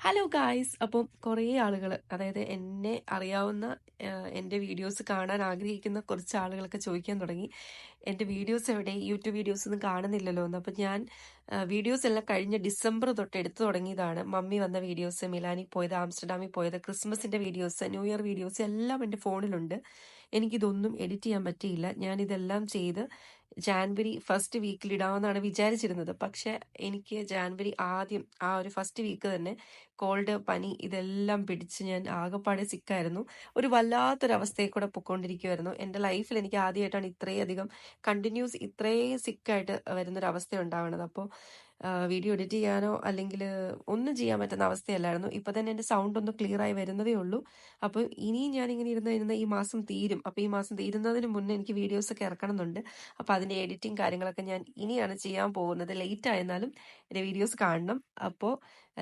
Hello guys. അപ്പം കുറേ ആളുകൾ, അതായത് എന്നെ അറിയാവുന്ന എൻ്റെ വീഡിയോസ് കാണാൻ ആഗ്രഹിക്കുന്ന കുറച്ച് ആളുകളൊക്കെ ചോദിക്കാൻ തുടങ്ങി, എൻ്റെ വീഡിയോസ് എവിടെ, യൂട്യൂബ് വീഡിയോസ് ഒന്നും കാണുന്നില്ലല്ലോ എന്ന്. അപ്പം ഞാൻ വീഡിയോസ് എല്ലാം കഴിഞ്ഞ ഡിസംബർ തൊട്ട് എടുത്തു തുടങ്ങിയതാണ്. മമ്മി വന്ന വീഡിയോസ്, മിലാനിൽ പോയത്, ആംസ്റ്റർഡാമിൽ പോയത്, ക്രിസ്മസിൻ്റെ വീഡിയോസ്, ന്യൂ ഇയർ വീഡിയോസ് എല്ലാം എൻ്റെ ഫോണിലുണ്ട്. എനിക്കിതൊന്നും എഡിറ്റ് ചെയ്യാൻ പറ്റിയില്ല. ഞാനിതെല്ലാം ചെയ്ത് ജാൻവരി ഫസ്റ്റ് വീക്കിൽ ഇടാമെന്നാണ് വിചാരിച്ചിരുന്നത്. പക്ഷെ എനിക്ക് ജാൻവരി ആദ്യം ആ ഒരു ഫസ്റ്റ് വീക്ക് തന്നെ കോൾഡ്, പനി ഇതെല്ലാം പിടിച്ച് ഞാൻ ആകെപ്പാടെ സിക്കായിരുന്നു. ഒരു വല്ലാത്തൊരവസ്ഥയിൽ കൂടെ പൊയ്ക്കൊണ്ടിരിക്കുമായിരുന്നു. എൻ്റെ ലൈഫിൽ എനിക്ക് ആദ്യമായിട്ടാണ് ഇത്രയധികം കണ്ടിന്യൂസ് ഇത്രയും സിക്കായിട്ട് വരുന്നൊരവസ്ഥ ഉണ്ടാവുന്നത്. അപ്പോൾ വീഡിയോ എഡിറ്റ് ചെയ്യാനോ അല്ലെങ്കിൽ ഒന്നും ചെയ്യാൻ പറ്റുന്ന അവസ്ഥയല്ലായിരുന്നു. ഇപ്പം തന്നെ എൻ്റെ സൗണ്ട് ഒന്ന് ക്ലിയർ ആയി വരുന്നതേ ഉള്ളൂ. അപ്പോൾ ഇനിയും ഞാനിങ്ങനെ ഇരുന്ന് ഈ മാസം തീരും. അപ്പോൾ ഈ മാസം തീരുന്നതിന് മുന്നേ എനിക്ക് വീഡിയോസൊക്കെ ഇറക്കണമെന്നുണ്ട്. അപ്പോൾ അതിൻ്റെ എഡിറ്റിംഗ് കാര്യങ്ങളൊക്കെ ഞാൻ ഇനിയാണ് ചെയ്യാൻ പോകുന്നത്. ലേറ്റ് ആയെന്നാലും എൻ്റെ വീഡിയോസ് കാണണം. അപ്പോൾ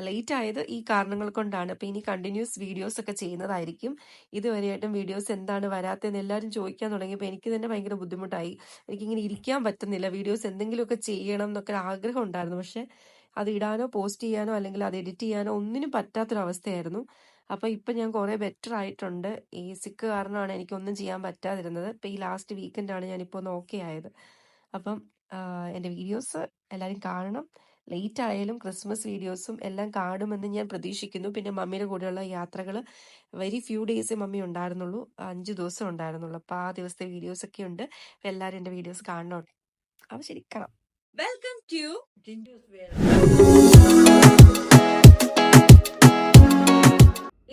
ലേറ്റ് ആയത് ഈ കാരണങ്ങൾ കൊണ്ടാണ്. അപ്പോൾ ഇനി കണ്ടിന്യൂസ് വീഡിയോസ് ഒക്കെ ചെയ്യുന്നതായിരിക്കും. ഇതുവരെയായിട്ടും വീഡിയോസ് എന്താണ് വരാത്തതെന്ന് എല്ലാവരും ചോദിക്കാൻ തുടങ്ങിയപ്പോൾ എനിക്ക് തന്നെ ഭയങ്കര ബുദ്ധിമുട്ടായി. എനിക്കിങ്ങനെ ഇരിക്കാൻ പറ്റുന്നില്ല. വീഡിയോസ് എന്തെങ്കിലുമൊക്കെ ചെയ്യണം എന്നൊക്കെ ആഗ്രഹം ഉണ്ടായിരുന്നു. പക്ഷെ അത് ഇടാനോ പോസ്റ്റ് ചെയ്യാനോ അല്ലെങ്കിൽ അത് എഡിറ്റ് ചെയ്യാനോ ഒന്നിനും പറ്റാത്തൊരവസ്ഥയായിരുന്നു. അപ്പോൾ ഇപ്പം ഞാൻ കുറേ ബെറ്റർ ആയിട്ടുണ്ട്. ഈ സിക്ക് കാരണമാണ് എനിക്കൊന്നും ചെയ്യാൻ പറ്റാതിരുന്നത്. ഇപ്പം ഈ ലാസ്റ്റ് വീക്കെൻഡാണ് ഞാനിപ്പോൾ ഒന്ന് ഓക്കെ ആയത്. അപ്പം എൻ്റെ വീഡിയോസ് എല്ലാവരും കാണണം. ലേറ്റ് ആയാലും ക്രിസ്മസ് വീഡിയോസും എല്ലാം കാണുമെന്ന് ഞാൻ പ്രതീക്ഷിക്കുന്നു. പിന്നെ മമ്മിയുടെ കൂടെയുള്ള യാത്രകൾ വെരി ഫ്യൂ ഡേയ്സേ മമ്മി ഉണ്ടായിരുന്നുള്ളൂ, 5 ദിവസം ഉണ്ടായിരുന്നുള്ളൂ. അപ്പോൾ ആ ദിവസത്തെ വീഡിയോസ് ഒക്കെ ഉണ്ട്. അപ്പോൾ എല്ലാവരും എൻ്റെ വീഡിയോസ് കാണണം. അപ്പോൾ ശരി, കാണാം. വെൽക്കം ടു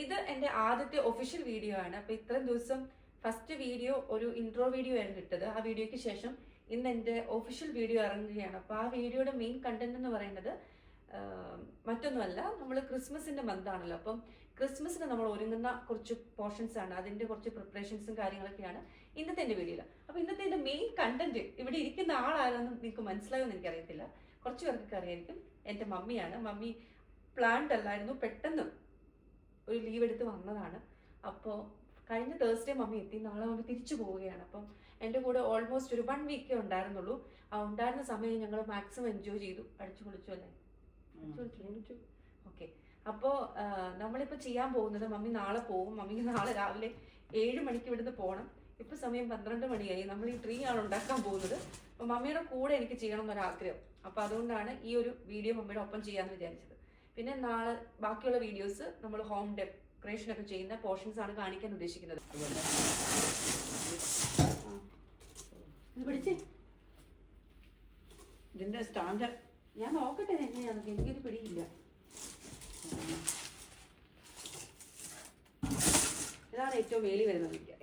ഇത് എൻ്റെ ആദ്യത്തെ ഒഫീഷ്യൽ വീഡിയോ ആണ്. അപ്പോൾ ഇത്രയും ദിവസം ഫസ്റ്റ് വീഡിയോ ഒരു ഇൻട്രോ വീഡിയോ ആയിരുന്നു ഇട്ടത്. ആ വീഡിയോയ്ക്ക് ശേഷം ഇന്ന് എൻ്റെ ഒഫീഷ്യൽ വീഡിയോ ഇറങ്ങുകയാണ്. അപ്പോൾ ആ വീഡിയോയുടെ മെയിൻ കണ്ടന്റ് എന്ന് പറയുന്നത് മറ്റൊന്നുമല്ല, നമ്മൾ ക്രിസ്മസിൻ്റെ മന്താണല്ലോ. അപ്പം ക്രിസ്മസിന് നമ്മൾ ഒരുങ്ങുന്ന കുറച്ച് പോർഷൻസ് ആണ്, അതിൻ്റെ കുറച്ച് പ്രിപ്പറേഷൻസും കാര്യങ്ങളൊക്കെയാണ് ഇന്നത്തെ എൻ്റെ വീഡിയോയിൽ. അപ്പോൾ ഇന്നത്തെ എൻ്റെ മെയിൻ കണ്ടന്റ്, ഇവിടെ ഇരിക്കുന്ന ആളാരെന്ന് നിങ്ങൾക്ക് മനസ്സിലാകുമെന്ന് എനിക്കറിയത്തില്ല, കുറച്ച് പേർക്കൊക്കെ അറിയായിരിക്കും. എൻ്റെ മമ്മിയാണ്. മമ്മി പ്ലാൻഡ് അല്ലായിരുന്നു, പെട്ടെന്ന് ഒരു ലീവ് എടുത്ത് വന്നതാണ്. അപ്പോൾ കഴിഞ്ഞ തേഴ്സ്ഡേ മമ്മി എത്തി, നാളെ മമ്മി തിരിച്ചു പോവുകയാണ്. അപ്പം എൻ്റെ കൂടെ ഓൾമോസ്റ്റ് ഒരു 1 വീക്കേ ഉണ്ടായിരുന്നുള്ളൂ. ആ ഉണ്ടായിരുന്ന സമയം ഞങ്ങൾ മാക്സിമം എൻജോയ് ചെയ്തു. അടിച്ചു പൊളിച്ചു അല്ലേ? ഓക്കെ. അപ്പോൾ നമ്മളിപ്പോൾ ചെയ്യാൻ പോകുന്നത്, മമ്മി നാളെ പോവും. മമ്മിക്ക് നാളെ രാവിലെ 7 മണിക്ക് ഇവിടുന്ന് പോകണം. ഇപ്പോൾ സമയം 12 മണിയായി. നമ്മൾ ഈ ട്രീ ആണ് ഉണ്ടാക്കാൻ പോകുന്നത്. അപ്പോൾ മമ്മിയുടെ കൂടെ എനിക്ക് ചെയ്യണം എന്നൊരാഗ്രഹം. അപ്പോൾ അതുകൊണ്ടാണ് ഈ ഒരു വീഡിയോ മമ്മിയുടെ ഒപ്പം ചെയ്യാമെന്ന് വിചാരിച്ചത്. പിന്നെ നാളെ ബാക്കിയുള്ള വീഡിയോസ് നമ്മൾ ഹോം ഡെക്കറേഷൻ ഒക്കെ ചെയ്യുന്ന പോർഷൻസ് ആണ് കാണിക്കാൻ ഉദ്ദേശിക്കുന്നത്. ഇതിന്റെ സ്റ്റാൻഡ് ഞാൻ നോക്കട്ടെ എങ്ങനെയാണ്, എനിക്കൊരു പിടിയില്ല. ഇതാണ് ഏറ്റവും വേലി വരുന്നത്, എനിക്കറിയാം.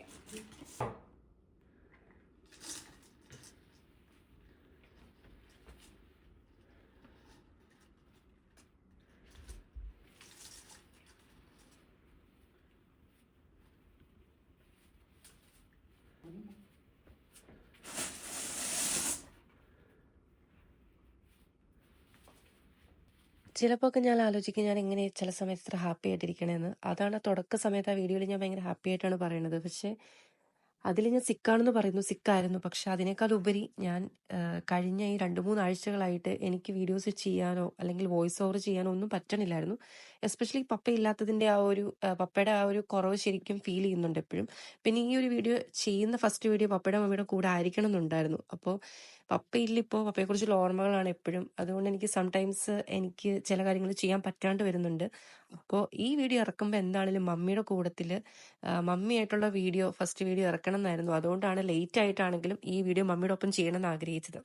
ചിലപ്പോൾ ഒക്കെ ഞാൻ ആലോചിക്കും ഞാൻ എങ്ങനെ ചില സമയത്ത് ഇത്ര ഹാപ്പി ആയിട്ടിരിക്കണേന്ന്. അതാണ് തുടക്ക സമയത്ത് ആ വീഡിയോയിൽ ഞാൻ ഭയങ്കര ഹാപ്പി ആയിട്ടാണ് പറയുന്നത്. പക്ഷേ അതിൽ ഞാൻ സിക്കാണെന്ന് പറയുന്നു, സിക്കായിരുന്നു. പക്ഷെ അതിനേക്കാൾ ഉപരി ഞാൻ കഴിഞ്ഞ ഈ 2-3 ആഴ്ചകളായിട്ട് എനിക്ക് വീഡിയോസ് ചെയ്യാനോ അല്ലെങ്കിൽ വോയിസ് ഓവർ ചെയ്യാനോ ഒന്നും പറ്റണില്ലായിരുന്നു. എസ്പെഷ്യലി പപ്പ ഇല്ലാത്തതിൻ്റെ ആ ഒരു പപ്പയുടെ ആ ഒരു കുറവ് ശരിക്കും ഫീൽ ചെയ്യുന്നുണ്ട് എപ്പോഴും. പിന്നെ ഈ ഒരു വീഡിയോ ചെയ്യുന്ന ഫസ്റ്റ് വീഡിയോ പപ്പയുടെ മമ്മിയുടെ കൂടെ ആയിരിക്കണം എന്നുണ്ടായിരുന്നു. അപ്പോൾ പപ്പയില്ലിപ്പോൾ പപ്പയെക്കുറിച്ചുള്ള ഓർമ്മകളാണ് എപ്പോഴും. അതുകൊണ്ട് എനിക്ക് സംടൈംസ് എനിക്ക് ചില കാര്യങ്ങൾ ചെയ്യാൻ പറ്റാണ്ട് വരുന്നുണ്ട്. അപ്പോൾ ഈ വീഡിയോ ഇറക്കുമ്പോൾ എന്താണെങ്കിലും മമ്മിയുടെ കൂട്ടത്തിൽ മമ്മിയായിട്ടുള്ള വീഡിയോ ഫസ്റ്റ് വീഡിയോ ഇറക്കണം എന്നായിരുന്നു. അതുകൊണ്ടാണ് ലേറ്റ് ആയിട്ടാണെങ്കിലും ഈ വീഡിയോ മമ്മിയുടെ ഒപ്പം ചെയ്യണമെന്ന് ആഗ്രഹിച്ചത്.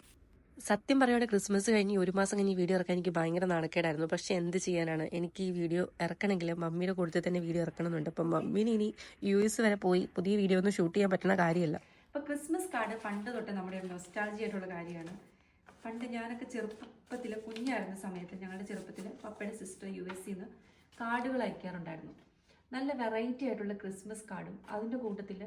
സത്യം പറയുകയാണെങ്കിൽ ക്രിസ്മസ് കഴിഞ്ഞ് 1 മാസം കഴിഞ്ഞ് ഈ വീഡിയോ ഇറക്കാൻ എനിക്ക് ഭയങ്കര നാണക്കേടായിരുന്നു. പക്ഷെ എന്ത് ചെയ്യാനാണ്, എനിക്ക് ഈ വീഡിയോ ഇറക്കണമെങ്കിൽ മമ്മിയുടെ കൂട്ടത്തിൽ തന്നെ വീഡിയോ ഇറക്കണമെന്നുണ്ട്. അപ്പം മമ്മീന് ഇനി US വരെ പോയി പുതിയ വീഡിയോ ഒന്നും ഷൂട്ട് ചെയ്യാൻ പറ്റുന്ന കാര്യമല്ല. അപ്പോൾ ക്രിസ്മസ് കാർഡ് പണ്ട് തൊട്ട് നമ്മുടെ ഒരു നൊസ്റ്റാൾജി ആയിട്ടുള്ള കാര്യമാണ്. പണ്ട് ഞാനൊക്കെ ചെറുപ്പത്തിൽ കുഞ്ഞായിരുന്ന സമയത്ത് ഞങ്ങളുടെ ചെറുപ്പത്തിൽ പപ്പയുടെ സിസ്റ്റർ US നിന്ന് കാർഡുകൾ അയക്കാറുണ്ടായിരുന്നു. നല്ല വെറൈറ്റി ആയിട്ടുള്ള ക്രിസ്മസ് കാർഡും അതിൻ്റെ കൂട്ടത്തിൽ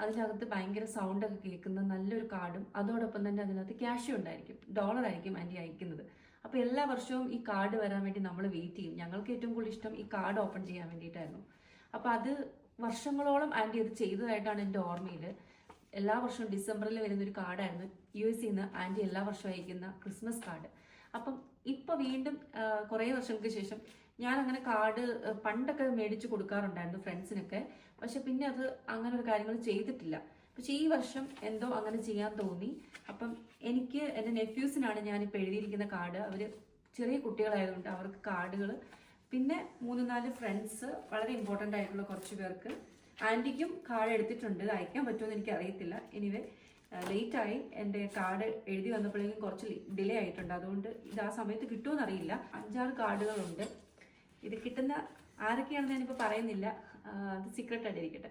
അതിനകത്ത് ഭയങ്കര സൗണ്ടൊക്കെ കേൾക്കുന്ന നല്ലൊരു കാർഡും അതോടൊപ്പം തന്നെ അതിനകത്ത് ക്യാഷും ഉണ്ടായിരിക്കും. ഡോളറായിരിക്കും ആൻറ്റി അയക്കുന്നത്. അപ്പോൾ എല്ലാ വർഷവും ഈ കാർഡ് വരാൻ വേണ്ടി നമ്മൾ വെയിറ്റ് ചെയ്യും. ഞങ്ങൾക്ക് ഏറ്റവും കൂടുതൽ ഇഷ്ടം ഈ കാർഡ് ഓപ്പൺ ചെയ്യാൻ വേണ്ടിയിട്ടായിരുന്നു. അപ്പോൾ അത് വർഷങ്ങളോളം ആൻറ്റി അത് ചെയ്തതായിട്ടാണ് എൻ്റെ ഓർമ്മയിൽ. എല്ലാ വർഷവും ഡിസംബറിൽ വരുന്നൊരു കാർഡായിരുന്നു US നിന്ന് ആൻറ്റി എല്ലാ വർഷവും അയക്കുന്ന ക്രിസ്മസ് കാർഡ്. അപ്പം ഇപ്പോൾ വീണ്ടും കുറേ വർഷങ്ങൾക്ക് ശേഷം ഞാൻ അങ്ങനെ കാർഡ് പണ്ടൊക്കെ മേടിച്ച് കൊടുക്കാറുണ്ടായിരുന്നു ഫ്രണ്ട്സിനൊക്കെ. പക്ഷെ പിന്നെ അത് അങ്ങനെ ഒരു കാര്യങ്ങൾ ചെയ്തിട്ടില്ല. പക്ഷെ ഈ വർഷം എന്തോ അങ്ങനെ ചെയ്യാൻ തോന്നി. അപ്പം എനിക്ക് എൻ്റെ നെഫ്യൂസിനാണ് ഞാനിപ്പോൾ എഴുതിയിരിക്കുന്ന കാർഡ്. അവർ ചെറിയ കുട്ടികളായതുകൊണ്ട് അവർക്ക് കാർഡുകൾ, പിന്നെ 3-4 ഫ്രണ്ട്സ്, വളരെ ഇമ്പോർട്ടൻ്റ് ആയിട്ടുള്ള കുറച്ച് പേർക്ക്. ആൻറ്റിക്കും കാർഡ് എടുത്തിട്ടുണ്ട്. ഇത് അയക്കാൻ പറ്റുമെന്ന് എനിക്ക് അറിയത്തില്ല. എനിവേ ലേറ്റായി. എൻ്റെ കാർഡ് എഴുതി വന്നപ്പോഴേക്കും കുറച്ച് ഡിലേ ആയിട്ടുണ്ട്. അതുകൊണ്ട് ഇത് ആ സമയത്ത് കിട്ടുമെന്ന് അറിയില്ല. 5-6 കാർഡുകളുണ്ട്. ഇത് കിട്ടുന്ന ആരൊക്കെയാണെന്ന് ഞാനിപ്പോൾ പറയുന്നില്ല. അത് സീക്രട്ട് ആയിട്ടിരിക്കട്ടെ.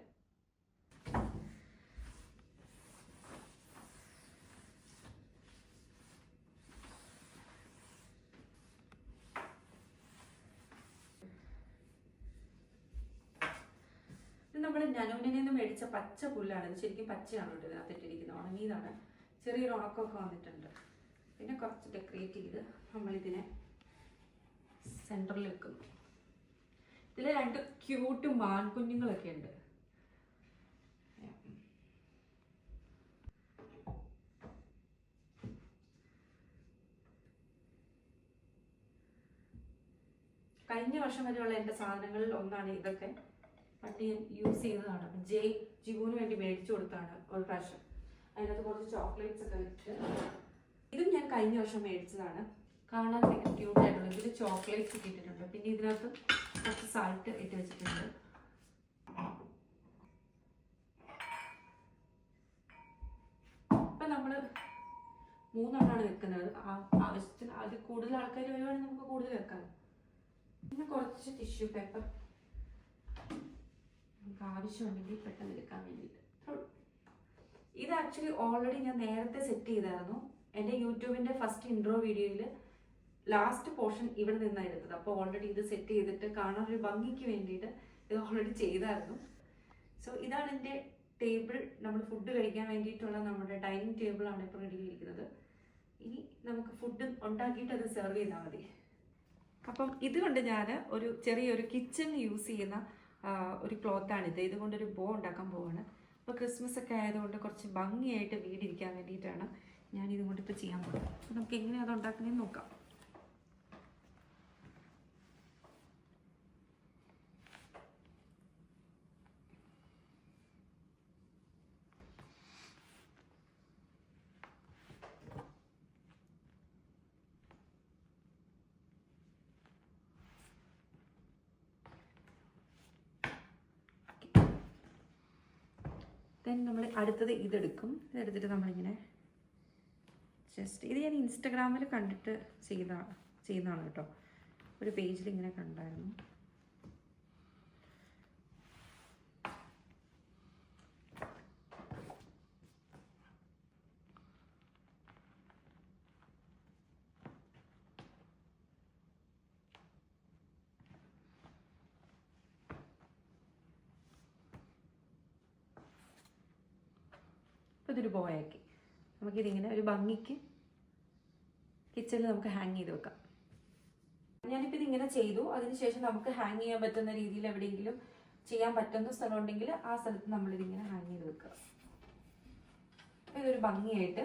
ഇത് നമ്മൾ നനൂനിൽ നിന്ന് മേടിച്ച പച്ച പുല്ലാണ്. ഇത് ശരിക്കും പച്ചയാണ് കേട്ടോ. ഇതിനകത്തിട്ടിരിക്കുന്നത് ഉണങ്ങിയതാണ്. ചെറിയൊരു ഉണക്കമൊക്കെ വന്നിട്ടുണ്ട്. പിന്നെ കുറച്ച് ഡെക്കറേറ്റ് ചെയ്ത് നമ്മളിതിനെ സെൻറ്ററിൽ വെക്കുന്നു. ഇതിൽ 2 ക്യൂട്ട് മാൻകുഞ്ഞുങ്ങളൊക്കെ ഉണ്ട്. കഴിഞ്ഞ വർഷം വരെയുള്ള എൻ്റെ സാധനങ്ങളിൽ ഒന്നാണ് ഇതൊക്കെ. പണ്ട് ഞാൻ യൂസ് ചെയ്തതാണ്. ജിബുവിന് വേണ്ടി മേടിച്ചു കൊടുത്താണ് ഒരു പ്രാവശ്യം. അതിനകത്ത് കുറച്ച് ചോക്ലേറ്റ്സ് ഒക്കെ വെച്ചിട്ട്. ഇതും ഞാൻ കഴിഞ്ഞ വർഷം മേടിച്ചതാണ്. കാണാൻ ഭയങ്കര ക്യൂട്ടായിട്ടുള്ളത്. ഇതിൽ ചോക്ലേറ്റ്സ് ഒക്കെ ഇട്ടിട്ടുണ്ട്. പിന്നെ ഇതിനകത്ത് കുറച്ച് സാൾട്ട് ഇട്ട് വെച്ചിട്ടുണ്ട്. ഇപ്പം നമ്മൾ 3 വെക്കുന്നത്. ആവശ്യത്തിന് അത് കൂടുതൽ ആൾക്കാർ വരുവാണെങ്കിൽ നമുക്ക് കൂടുതൽ വെക്കാം. പിന്നെ കുറച്ച് ടിഷ്യൂ പേപ്പർ നമുക്ക് ആവശ്യമുണ്ടെങ്കിൽ പെട്ടെന്ന് എടുക്കാൻ വേണ്ടിയിട്ട്. ഇത് ആക്ച്വലി ഓൾറെഡി ഞാൻ നേരത്തെ സെറ്റ് ചെയ്തായിരുന്നു. എൻ്റെ യൂട്യൂബിൻ്റെ ഫസ്റ്റ് ഇൻട്രോ വീഡിയോയിൽ ലാസ്റ്റ് പോർഷൻ ഇവിടെ നിന്നാണ് എടുത്തത്. അപ്പോൾ ഓൾറെഡി ഇത് സെറ്റ് ചെയ്തിട്ട് കാണാൻ ഒരു ഭംഗിക്ക് വേണ്ടിയിട്ട് ഇത് ഓൾറെഡി ചെയ്തായിരുന്നു. സോ ഇതാണ് എൻ്റെ ടേബിൾ. നമ്മൾ ഫുഡ് കഴിക്കാൻ വേണ്ടിയിട്ടുള്ള നമ്മുടെ ഡൈനിങ് ടേബിളാണ് ഇപ്പോൾ റെഡി ചെയ്തിരിക്കുന്നത്. ഇനി നമുക്ക് ഫുഡ് ഉണ്ടാക്കിയിട്ട് അത് സെർവ് ചെയ്താൽ മതി. അപ്പം ഇതുകൊണ്ട് ഞാൻ ഒരു ചെറിയൊരു കിച്ചൺ യൂസ് ചെയ്യുന്ന ഒരു ക്ലോത്താണിത്. ഇതുകൊണ്ടൊരു ബോ ഉണ്ടാക്കാൻ പോവാണ്. അപ്പോൾ ക്രിസ്മസ് ഒക്കെ ആയതുകൊണ്ട് കുറച്ച് ഭംഗിയായിട്ട് വീടിരിക്കാൻ വേണ്ടിയിട്ടാണ് ഞാൻ ഇതുകൊണ്ടിപ്പോൾ ചെയ്യാൻ പോകുന്നത്. അപ്പോൾ നമുക്ക് എങ്ങനെയാണ് അത് ഉണ്ടാക്കുന്നതെന്ന് നോക്കാം. ദെൻ നമ്മൾ അടുത്തത് ഇതെടുക്കും. ഇതെടുത്തിട്ട് നമ്മളിങ്ങനെ ജസ്റ്റ്, ഇത് ഞാൻ ഇൻസ്റ്റഗ്രാമിൽ കണ്ടിട്ട് ചെയ്യുന്നതാണ് കേട്ടോ. ഒരു പേജിൽ ഇങ്ങനെ കണ്ടായിരുന്നു. ഇതൊരു ബോയാക്കി നമുക്കിതിങ്ങനെ ഒരു ഭംഗിക്ക് കിച്ചണിൽ നമുക്ക് ഹാങ് ചെയ്ത് വെക്കാം. ഞാനിപ്പോൾ ഇതിങ്ങനെ ചെയ്തു. അതിനുശേഷം നമുക്ക് ഹാങ് ചെയ്യാൻ പറ്റുന്ന രീതിയിൽ എവിടെയെങ്കിലും ചെയ്യാൻ പറ്റുന്ന സ്ഥലം ഉണ്ടെങ്കിൽ ആ സ്ഥലത്ത് നമ്മളിതിങ്ങനെ ഹാങ് ചെയ്ത് വെക്കുക. ഇതൊരു ഭംഗിയായിട്ട്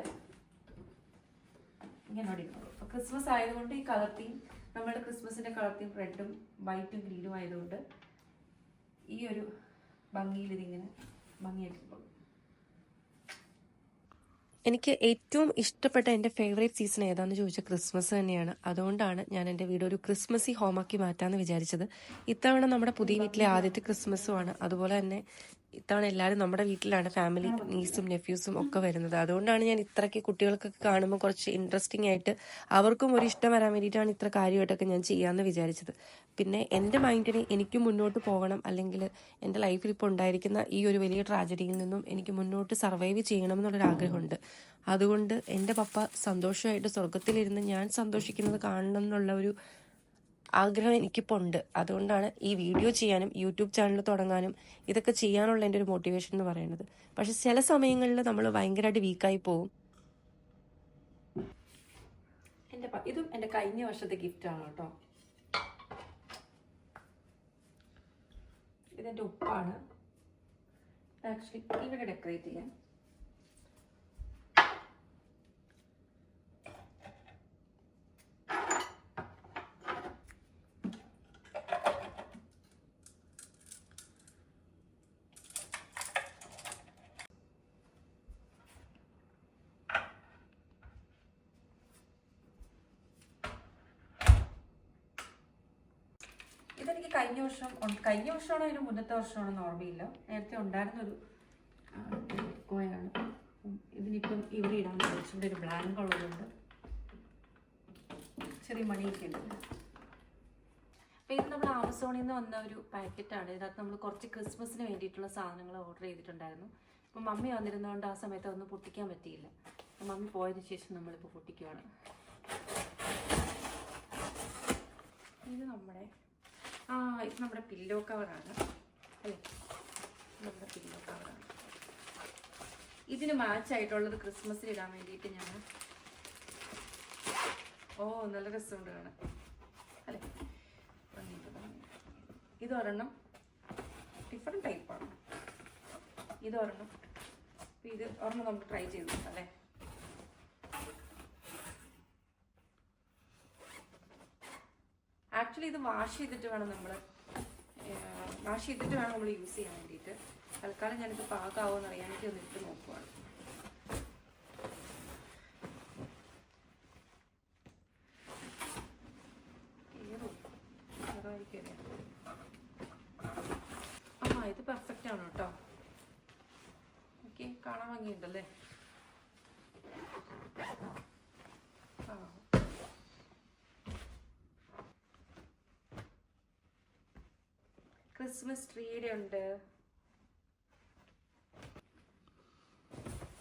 ഇങ്ങനെ അടിക്കുള്ളൂ. അപ്പോൾ ക്രിസ്മസ് ആയതുകൊണ്ട് ഈ കളർ തീം, നമ്മുടെ ക്രിസ്മസിൻ്റെ കളർ തീം റെഡും വൈറ്റും ഗ്രീനും ആയതുകൊണ്ട് ഈ ഒരു ഭംഗിയിൽ ഇതിങ്ങനെ ഭംഗിയായിട്ടുള്ളൂ. എനിക്ക് ഏറ്റവും ഇഷ്ടപ്പെട്ട എൻ്റെ ഫേവറേറ്റ് സീസൺ ഏതാണെന്ന് ചോദിച്ചാൽ ക്രിസ്മസ് തന്നെയാണ്. അതുകൊണ്ടാണ് ഞാൻ എൻ്റെ വീട് ഒരു ക്രിസ്മസി ഹോമാക്കി മാറ്റാമെന്ന് വിചാരിച്ചത്. ഇത്തവണ നമ്മുടെ പുതിയ വീട്ടിലെ ആദ്യത്തെ ക്രിസ്മസുമാണ്. അതുപോലെ തന്നെ ഇത്തവണ എല്ലാവരും നമ്മുടെ വീട്ടിലാണ്, ഫാമിലി, നീസും നെഫ്യൂസും ഒക്കെ വരുന്നത്. അതുകൊണ്ടാണ് ഞാൻ ഇത്രയ്ക്ക് കുട്ടികൾക്കൊക്കെ കാണുമ്പോൾ കുറച്ച് ഇൻട്രസ്റ്റിംഗ് ആയിട്ട് അവർക്കും ഒരു ഇഷ്ടം വരാൻ വേണ്ടിയിട്ടാണ് ഇത്ര കാര്യമായിട്ടൊക്കെ ഞാൻ ചെയ്യാമെന്ന് വിചാരിച്ചത്. പിന്നെ എൻ്റെ മൈൻഡിന് എനിക്ക് മുന്നോട്ട് പോകണം, അല്ലെങ്കിൽ എൻ്റെ ലൈഫിൽ ഇപ്പോൾ ഉണ്ടായിരിക്കുന്ന ഈ ഒരു വലിയ ട്രാജഡിയിൽ നിന്നും എനിക്ക് മുന്നോട്ട് സർവൈവ് ചെയ്യണം എന്നുള്ളൊരാഗ്രഹമുണ്ട്. അതുകൊണ്ട് എൻ്റെ പപ്പ സന്തോഷമായിട്ട് സ്വർഗത്തിലിരുന്ന് ഞാൻ സന്തോഷിക്കുന്നത് കാണണം എന്നുള്ള ഒരു ആഗ്രഹം എനിക്കിപ്പോൾ ഉണ്ട്. അതുകൊണ്ടാണ് ഈ വീഡിയോ ചെയ്യാനും യൂട്യൂബ് ചാനൽ തുടങ്ങാനും ഇതൊക്കെ ചെയ്യാനുള്ള എൻ്റെ ഒരു മോട്ടിവേഷൻ എന്ന് പറയുന്നത്. പക്ഷെ ചില സമയങ്ങളിൽ നമ്മൾ ഭയങ്കരമായിട്ട് വീക്കായി പോകും. ഇതും എൻ്റെ കഴിഞ്ഞ വർഷത്തെ ഗിഫ്റ്റാണ് കേട്ടോ. ഇതെൻ്റെ ഉപ്പാണ്. ആക്ച്വലി ഇവിടെ ഡെക്കറേറ്റ് ചെയ്യാൻ. ഇതെനിക്ക് കഴിഞ്ഞ വർഷമാണോ അതിന് മുന്നത്തെ വർഷമാണെന്ന് ഓർമ്മയില്ല. നേരത്തെ ഉണ്ടായിരുന്നൊരു കോയാണ്. ഇതിനിപ്പം ഇവിടെ ഇടാൻ കുറച്ചുകൂടി ഒരു ബ്ലാക്ക് കളറുണ്ട്, ചെറിയ മണിയൊക്കെ ഉണ്ട്. അപ്പം ഇത് നമ്മൾ ആമസോണിൽ നിന്ന് വന്ന ഒരു പാക്കറ്റാണ്. ഇതിനകത്ത് നമ്മൾ കുറച്ച് ക്രിസ്മസിന് വേണ്ടിയിട്ടുള്ള സാധനങ്ങൾ ഓർഡർ ചെയ്തിട്ടുണ്ടായിരുന്നു. അപ്പം മമ്മി വന്നിരുന്നതുകൊണ്ട് ആ സമയത്ത് അതൊന്നും പൊട്ടിക്കാൻ പറ്റിയില്ല. മമ്മി പോയതിന് ശേഷം നമ്മളിപ്പോൾ പൊട്ടിക്കുവാണ്. ഇത് നമ്മുടെ പില്ലോ കവറാണ് അല്ലേ, നമ്മുടെ പില്ലോ കവറാണ്. ഇതിന് മാച്ച് ആയിട്ടുള്ളത് ക്രിസ്മസിന് ഇടാൻ വേണ്ടിയിട്ട് ഞാൻ നല്ല രസമുണ്ട് കാണാൻ അല്ലേ. ഇതൊരെണ്ണം ഡിഫറെൻറ്റ് ടൈപ്പാണ്. ഇതൊരെണ്ണം നമുക്ക് ട്രൈ ചെയ്ത് നോക്കാം അല്ലേ. ആക്ച്വലി ഇത് വാഷ് ചെയ്തിട്ട് വേണം നമ്മൾ യൂസ് ചെയ്യാൻ വേണ്ടിയിട്ട്. തൽക്കാലം ഞാനിത് പാകമാവുമെന്ന് അറിയാൻ വേണ്ടി ഒന്ന് ഇട്ട് നോക്കുവാണ്. ഇത് പെർഫെക്റ്റ് ആണ് കേട്ടോ. ഓക്കെ, കാണാൻ ഭംഗിയുണ്ടല്ലേ. ക്രിസ്മസ് ട്രീയുടെ ഉണ്ട്.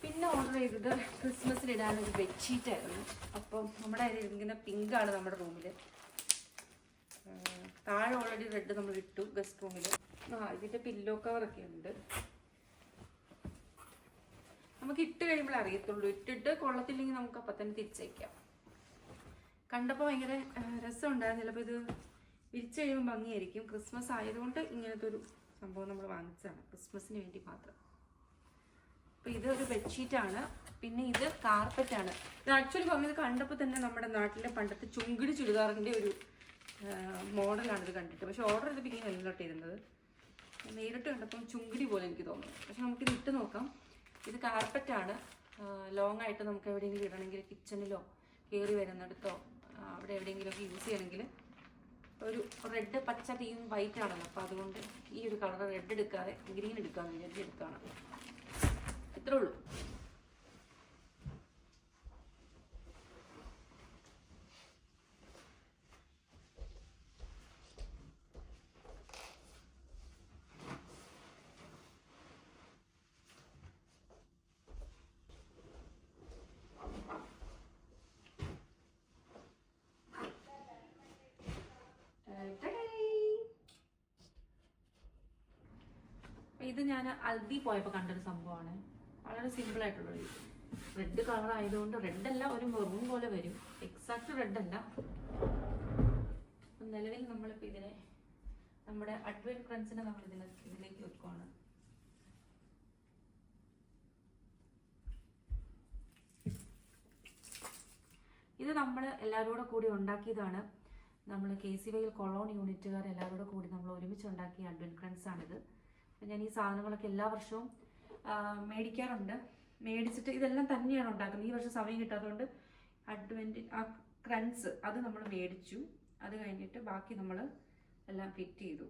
പിന്നെ ഓർഡർ ചെയ്തത് ക്രിസ്മസിന് ഇടാനൊരു ബെഡ്ഷീറ്റ് ആയിരുന്നു. അപ്പം നമ്മുടെ അതിൽ ഇരിക്കുന്ന പിങ്കാണ് നമ്മുടെ റൂമിൽ. താഴെ ഓൾറെഡി റെഡ് നമ്മൾ ഇട്ടു ഗസ്റ്റ് റൂമിൽ. ഇതിൻ്റെ പില്ലോ കവറൊക്കെ ഉണ്ട്. നമുക്ക് ഇട്ട് കഴിയുമ്പോൾ അറിയത്തുള്ളൂ. ഇട്ടിട്ട് കൊള്ളത്തില്ലെങ്കിൽ നമുക്ക് അപ്പം തന്നെ തിരിച്ചയക്കാം. കണ്ടപ്പോൾ ഭയങ്കര രസം ഉണ്ടായിരുന്നില്ല. അപ്പോൾ ഇത് വിരിച്ചു കഴിയുമ്പോൾ ഭംഗിയായിരിക്കും. ക്രിസ്മസ് ആയതുകൊണ്ട് ഇങ്ങനത്തെ ഒരു സംഭവം നമ്മൾ വാങ്ങിച്ചതാണ് ക്രിസ്മസിന് വേണ്ടി മാത്രം. അപ്പോൾ ഇതൊരു ബെഡ്ഷീറ്റാണ്. പിന്നെ ഇത് കാർപ്പറ്റാണ്. ഇത് ആക്ച്വലി പറഞ്ഞത് കണ്ടപ്പോൾ തന്നെ നമ്മുടെ നാട്ടിലെ പണ്ടത്തെ ചുങ്കിടി ചുരിദാറിൻ്റെ ഒരു മോഡലാണിത് കണ്ടിട്ട്. പക്ഷെ ഓർഡർ ചെയ്തപ്പോൾ ഇങ്ങനെ എല്ലോട്ട് ഇരുന്നത്. നേരിട്ട് കണ്ടപ്പം ചുങ്കിടി പോലെ എനിക്ക് തോന്നുന്നു. പക്ഷെ നമുക്കിത് ഇട്ട് നോക്കാം. ഇത് കാർപ്പറ്റാണ്. ലോങ് ആയിട്ട് നമുക്ക് എവിടെയെങ്കിലും ഇടണമെങ്കിൽ, കിച്ചണിലോ കയറി വരുന്നിടത്തോ അവിടെ എവിടെയെങ്കിലുമൊക്കെ യൂസ് ചെയ്യണമെങ്കിൽ. ഒരു റെഡ്, പച്ച തീം വൈറ്റ് ആണല്ലോ. അപ്പോൾ അതുകൊണ്ട് ഈ ഒരു കളർ റെഡ് എടുക്കാതെ ഗ്രീൻ എടുക്കാമെന്ന് വിചാരിച്ച് എടുക്കുകയാണ്. ഇത്രേ ഉള്ളൂ. ഇത് ഞാൻ അൽദി പോയപ്പോൾ കണ്ടൊരു സംഭവമാണ്. വളരെ സിമ്പിൾ ആയിട്ടുള്ളത്. റെഡ് കളർ ആയതുകൊണ്ട്, റെഡ് അല്ല, ഒരു മെറൂൺ പോലെ വരും. എക്സാക്ട് റെഡ് അല്ല. നിലവിൽ നമ്മളിപ്പോൾ ഇതിനെ നമ്മുടെ അഡ്വെന്റ് ഫ്രണ്ട്സിനെ നമ്മൾ ഇതിലേക്ക് വെക്കുവാണ്. ഇത് നമ്മൾ എല്ലാവരും കൂടി ഉണ്ടാക്കിയതാണ്. നമ്മൾ KCY കൊളോൺ യൂണിറ്റുകാർ എല്ലാവരും കൂടി നമ്മൾ ഒരുമിച്ച് ഉണ്ടാക്കിയ അഡ്വെന്റ് ഫ്രണ്ട്സ് ആണിത്. ഞാൻ ഈ സാധനങ്ങളൊക്കെ എല്ലാ വർഷവും മേടിക്കാറുണ്ട്. മേടിച്ചിട്ട് ഇതെല്ലാം തന്നെയാണ് ഉണ്ടാക്കുന്നത്. ഈ വർഷം സമയം കിട്ടാത്തതുകൊണ്ട് അഡ്വെന്റ് ക്രൺസ് അത് നമ്മൾ മേടിച്ചു. അത് കഴിഞ്ഞിട്ട് ബാക്കി നമ്മൾ എല്ലാം ഫിറ്റ് ചെയ്തു.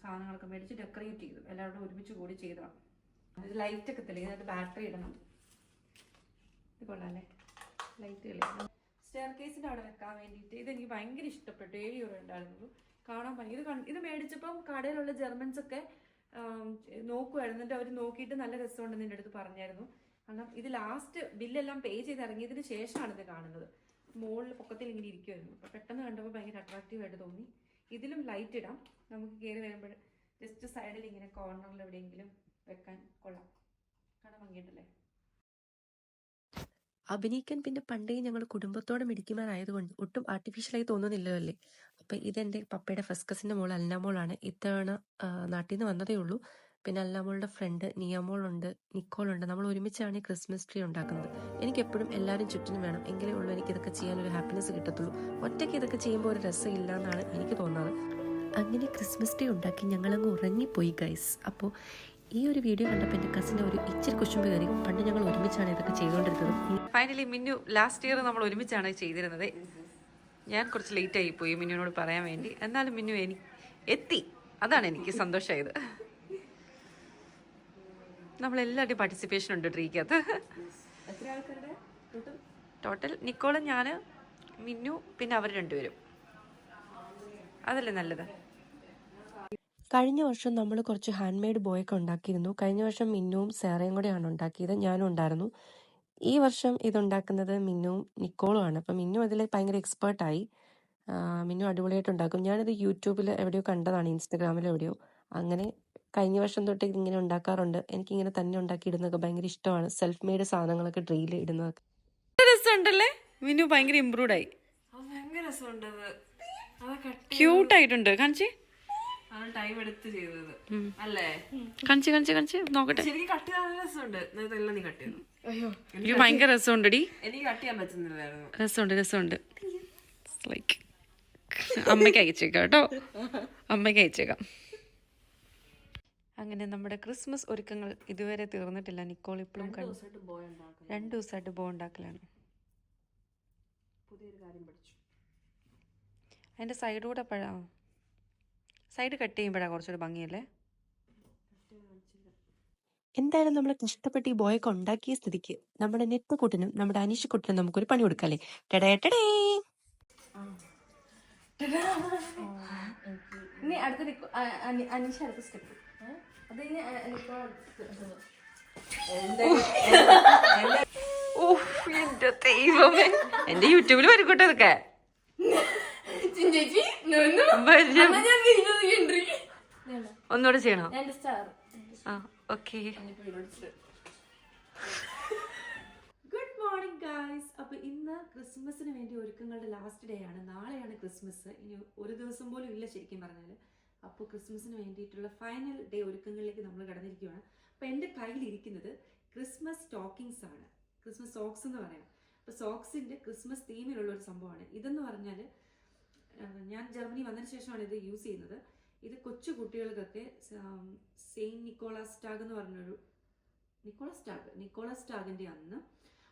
സാധനങ്ങളൊക്കെ മേടിച്ച് ഡെക്കറേറ്റ് ചെയ്തു. എല്ലാവരും ഒരുമിച്ച് കൂടി ചെയ്തതാണ്. ഇത് ലൈറ്റൊക്കെ തെളിയും. അതിനകത്ത് ബാറ്ററി ഇടണം. ഇത് കൊള്ളാല്ലേ, ലൈറ്റ് തെളിയും. സ്റ്റെയർ കേസിൻ്റെ അവിടെ വെക്കാൻ വേണ്ടിയിട്ട് ഇതെനിക്ക് ഭയങ്കര ഇഷ്ടപ്പെട്ടു. 7 euro ഉണ്ടായിരുന്നത്. കാണാൻ ഭയങ്കര ഇത് മേടിച്ചപ്പം കടയിലുള്ള ജർമ്മൻസൊക്കെ നോക്കുമായിരുന്നു. എന്നിട്ട് അവർ നോക്കിയിട്ട് നല്ല രസമുണ്ടെന്ന് എൻ്റെ അടുത്ത് പറഞ്ഞായിരുന്നു. കാരണം ഇത് ലാസ്റ്റ് ബില്ലെല്ലാം പേ ചെയ്ത് ഇറങ്ങിയതിന് ശേഷമാണ് ഇത് കാണുന്നത്. മുകളിൽ പൊക്കത്തിൽ ഇങ്ങനെ ഇരിക്കുമായിരുന്നു. അപ്പോൾ പെട്ടെന്ന് കണ്ടപ്പോൾ ഭയങ്കര അട്രാക്റ്റീവായിട്ട് തോന്നി. ഇതിലും ലൈറ്റ് ഇടാം. നമുക്ക് കയറി വരുമ്പോൾ ജസ്റ്റ് സൈഡിൽ ഇങ്ങനെ കോർണറിൽ എവിടെയെങ്കിലും വെക്കാൻ കൊള്ളാം. കാണാൻ ഭംഗിയുണ്ടല്ലേ. അഭിനയിക്കാൻ പിന്നെ പണ്ടേ ഞങ്ങൾ കുടുംബത്തോടെ മിടിക്കുമാരായതുകൊണ്ട് ഒട്ടും ആർട്ടിഫിഷ്യലായി തോന്നുന്നില്ലല്ലോ അല്ലേ. അപ്പം ഇതെൻ്റെ പപ്പയുടെ ഫസ്റ്റ് കസിൻ്റെ മോൾ അൽനാമോളാണ്. ഇത്തവണ നാട്ടിൽ നിന്ന് വന്നതേ ഉള്ളൂ. പിന്നെ അൽനാമോളുടെ ഫ്രണ്ട് നിയമോളുണ്ട്, നിക്കോളുണ്ട്. നമ്മൾ ഒരുമിച്ചാണ് ഈ ക്രിസ്മസ് ട്രീ ഉണ്ടാക്കുന്നത്. എനിക്കെപ്പോഴും എല്ലാവരും ചുറ്റിനും വേണം. എങ്കിലേ ഉള്ളൂ എനിക്ക് ഇതൊക്കെ ചെയ്യാനൊരു ഹാപ്പിനെസ് കിട്ടത്തുള്ളൂ. ഒറ്റയ്ക്ക് ഇതൊക്കെ ചെയ്യുമ്പോൾ ഒരു രസമില്ല എന്നാണ് എനിക്ക് തോന്നുന്നത്. അങ്ങനെ ക്രിസ്മസ് ട്രീ ഉണ്ടാക്കി ഞങ്ങളങ്ങ് ഉറങ്ങിപ്പോയി ഗൈസ്. അപ്പോൾ ഈ ഒരു വീഡിയോ കണ്ടപ്പോൾ എൻ്റെ കസിൻ്റെ ഒരു ഇച്ചിരി കുശുമ്പ് കയറി. പണ്ട് ഞങ്ങൾ ഒരുമിച്ചാണ് ഇതൊക്കെ ചെയ്തുകൊണ്ടിരുന്നത്. ഫൈനലി മിന്നു ലാസ്റ്റ് ഇയർ നമ്മൾ ഒരുമിച്ചാണ് ചെയ്തിരുന്നത്. ഞാൻ കുറച്ച് ലേറ്റ് ആയിപ്പോയി മിന്നുവിനോട് പറയാൻ വേണ്ടി. എന്നാലും മിന്നു എത്തി. അതാണ് എനിക്ക് സന്തോഷമായത്. നമ്മളെല്ലാവരുടെയും പാർട്ടിസിപ്പേഷൻ ഉണ്ട് ട്രീക്കകത്ത്. ടോട്ടൽ നിക്കോളും ഞാൻ, മിന്നു, പിന്നെ അവർ രണ്ടുപേരും. അതല്ലേ നല്ലത്. കഴിഞ്ഞ വർഷം നമ്മൾ കുറച്ച് ഹാൻഡ് മെയ്ഡ് ബോയൊക്കെ ഉണ്ടാക്കിയിരുന്നു. കഴിഞ്ഞ വർഷം മിന്നുവും സാറയും കൂടെയാണ് ഉണ്ടാക്കിയത്, ഞാനും ഉണ്ടായിരുന്നു. ഈ വർഷം ഇതുണ്ടാക്കുന്നത് മിന്നുവും നിക്കോളും ആണ്. അപ്പം മിന്നു അതിൽ ഭയങ്കര എക്സ്പേർട്ടായി. മിന്നു അടിപൊളിയായിട്ട് ഉണ്ടാക്കും. ഞാനിത് യൂട്യൂബിൽ എവിടെയോ കണ്ടതാണ്, ഇൻസ്റ്റഗ്രാമിൽ എവിടെയോ. അങ്ങനെ കഴിഞ്ഞ വർഷം തൊട്ട് ഇതിങ്ങനെ ഉണ്ടാക്കാറുണ്ട്. എനിക്കിങ്ങനെ തന്നെ ഉണ്ടാക്കിയിടുന്നതൊക്കെ ഭയങ്കര ഇഷ്ടമാണ്. സെൽഫ് മെയ്ഡ് സാധനങ്ങളൊക്കെ ഡ്രീൽ ഇടുന്നതൊക്കെ രസമുണ്ടല്ലേ. മിന്നു ഭയങ്കര ഇമ്പ്രൂവ്ഡ് ആയി. ക്യൂട്ടായിട്ടുണ്ട്. കാണിച്ചേ. ടൈം എടുത്ത് ചെയ്തത് അല്ലേ? കാണിച്ച് നോക്കട്ടെ. കട്ട് ചെയ്യാൻ രസമുണ്ട്. നീ കട്ട് ചെയ്തു. എനിക്ക് ഭയങ്കര രസമുണ്ടടി. എനിക്ക് കട്ട് ചെയ്യാൻ പറ്റുന്നില്ലായിരുന്നു. രസമുണ്ട്. ലൈക്ക് അമ്മയ്ക്ക് അയച്ചേക്കാം കേട്ടോ, അമ്മയ്ക്ക് അയച്ചേക്കാം. അങ്ങനെ നമ്മുടെ ക്രിസ്മസ് ഒരുക്കങ്ങൾ ഇതുവരെ തീർന്നിട്ടില്ല. നിക്കോൾ ഇപ്പോഴും 2 ദിവസമായിട്ട് ബോ ഉണ്ടാക്കലാണ്. പുതിയൊരു കാര്യം പഠിച്ചു. അതിൻ്റെ സൈഡ് കട്ട് ചെയ്യുമ്പോഴാണ് കുറച്ചുകൂടി ഭംഗിയല്ലേ. എന്തായാലും നമ്മൾ കഷ്ടപ്പെട്ട് ഈ ബോയൊക്കെ ഉണ്ടാക്കിയ സ്ഥിതിക്ക് നമ്മുടെ നെറ്റക്കുട്ടനും നമ്മുടെ അനീഷക്കുട്ടനും നമുക്കൊരു പണി കൊടുക്കാല്ലേ. ടടേ. ഇനി അടുത്ത അനീഷ അടുത്ത സ്റ്റെപ്പ്. അത് എന്റെ ദൈവമേ, എന്റെ യൂട്യൂബിൽ വരക്കോട്ടെ ഇതൊക്കെ. ഒന്നുകൂടെ ചെയ്യണോ? ആ ഓക്കെ. Good morning guys. അപ്പൊ ഇന്ന് ക്രിസ്മസിന് വേണ്ടി ഒരുക്കങ്ങളുടെ ലാസ്റ്റ് ഡേ ആണ്. നാളെയാണ് ക്രിസ്മസ്. ഇനി ഒരു ദിവസം പോലും ഇല്ല ശരിക്കും പറഞ്ഞാൽ. അപ്പോൾ ക്രിസ്മസിന് വേണ്ടിയിട്ടുള്ള ഫൈനൽ ഡേ ഒരുക്കങ്ങളിലേക്ക് നമ്മൾ കടന്നിരിക്കുകയാണ്. അപ്പോൾ എൻ്റെ കയ്യിലിരിക്കുന്നത് ക്രിസ്മസ് സ്റ്റോക്കിങ്സ് ആണ്. ക്രിസ്മസ് സോക്സ് എന്ന് പറയാം. അപ്പോൾ സോക്സിൻ്റെ ക്രിസ്മസ് തീമിലുള്ള ഒരു സംഭവമാണ്. ഇതെന്ന് പറഞ്ഞാൽ ഞാൻ ജർമ്മനി വന്നതിന് ശേഷമാണ് ഇത് യൂസ് ചെയ്യുന്നത്. ഇത് കൊച്ചു കുട്ടികൾക്കൊക്കെ സെയിൻറ്റ് നിക്കോളാസ് ടാഗ് എന്ന് പറഞ്ഞൊരു നിക്കോളാസ് ടാഗിൻ്റെ അന്ന്,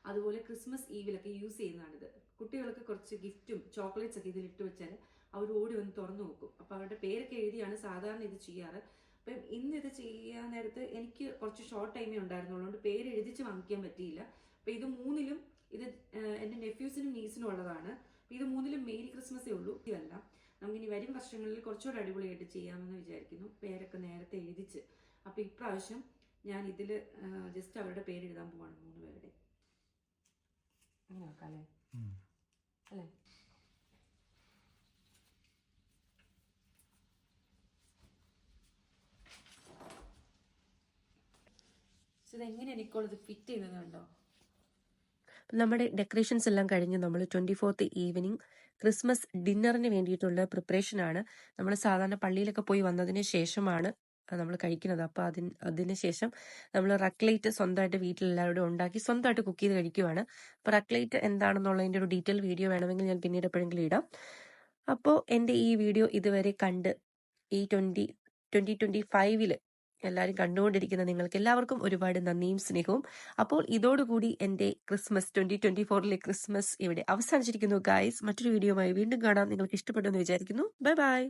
അതുപോലെ ക്രിസ്മസ് ഈവിലൊക്കെ യൂസ് ചെയ്യുന്നതാണിത്. കുട്ടികൾക്ക് കുറച്ച് ഗിഫ്റ്റും ചോക്ലേറ്റ്സ് ഒക്കെ ഇതിലിട്ട് വെച്ചാൽ അവർ ഓടി വന്ന് തുറന്നു നോക്കും. അപ്പോൾ അവരുടെ പേരൊക്കെ എഴുതിയാണ് സാധാരണ ഇത് ചെയ്യാറ്. അപ്പം ഇന്ന് ഇത് ചെയ്യാൻ നേരത്ത് എനിക്ക് കുറച്ച് ഷോർട്ട് ടൈമേ ഉണ്ടായിരുന്നുള്ളൂ, അതുകൊണ്ട് പേര് എഴുതിച്ച് വാങ്ങിക്കാൻ പറ്റിയില്ല. അപ്പോൾ ഇത് 3ലും ഇത് എൻ്റെ നെഫ്യൂസിനും നീസിനും ഉള്ളതാണ്. അപ്പോൾ ഇത് 3ലും മേരി ക്രിസ്മസേ ഉള്ളൂ. ഇതല്ല, നമുക്കിനി വരും വർഷങ്ങളിൽ കുറച്ചുകൂടെ അടിപൊളിയായിട്ട് ചെയ്യാമെന്ന് വിചാരിക്കുന്നു, പേരൊക്കെ നേരത്തെ എഴുതിച്ച്. അപ്പോൾ ഇപ്രാവശ്യം ഞാൻ ഇതിൽ ജസ്റ്റ് അവരുടെ പേര് എഴുതാൻ പോവാണ്, 3 പേരുടെ. അങ്ങനെ നോക്കാം അല്ലേ? ഇതെങ്ങനെയാണ് ഇപ്പോൾ ഇത് ഫിറ്റ് ചെയ്തത് കണ്ടോ? നമ്മുടെ ഡെക്കറേഷൻസ് എല്ലാം കഴിഞ്ഞ് നമ്മൾ 24th ഈവനിങ് ക്രിസ്മസ് ഡിന്നറിന് വേണ്ടിയിട്ടുള്ള പ്രിപ്പറേഷനാണ്. നമ്മൾ സാധാരണ പള്ളിയിലൊക്കെ പോയി വന്നതിന് ശേഷമാണ് നമ്മൾ കഴിക്കുന്നത്. അപ്പോൾ അതിന് ശേഷം നമ്മൾ റക്ലേറ്റ് സ്വന്തമായിട്ട് വീട്ടിലെല്ലാവരും ഉണ്ടാക്കി സ്വന്തമായിട്ട് കുക്ക് ചെയ്ത് കഴിക്കുവാണ്. അപ്പോൾ റക്ലേറ്റ് എന്താണെന്നുള്ളതിൻ്റെ ഒരു ഡീറ്റെയിൽ വീഡിയോ വേണമെങ്കിൽ ഞാൻ പിന്നീട് എപ്പോഴെങ്കിലും ഇടാം. അപ്പോൾ എൻ്റെ ഈ വീഡിയോ ഇതുവരെ കണ്ട് ഈ 2025 എല്ലാവരും കണ്ടുകൊണ്ടിരിക്കുന്ന നിങ്ങൾക്ക് എല്ലാവർക്കും ഒരുപാട് നന്ദിയും സ്നേഹവും. അപ്പോൾ ഇതോടുകൂടി എൻ്റെ ക്രിസ്മസ് 2024 ക്രിസ്മസ് ഇവിടെ അവസാനിച്ചിരിക്കുന്നു ഗായ്സ്. മറ്റൊരു വീഡിയോയുമായി വീണ്ടും കാണാം. നിങ്ങൾക്ക് ഇഷ്ടപ്പെട്ടെന്ന് വിചാരിക്കുന്നു. Bye bye.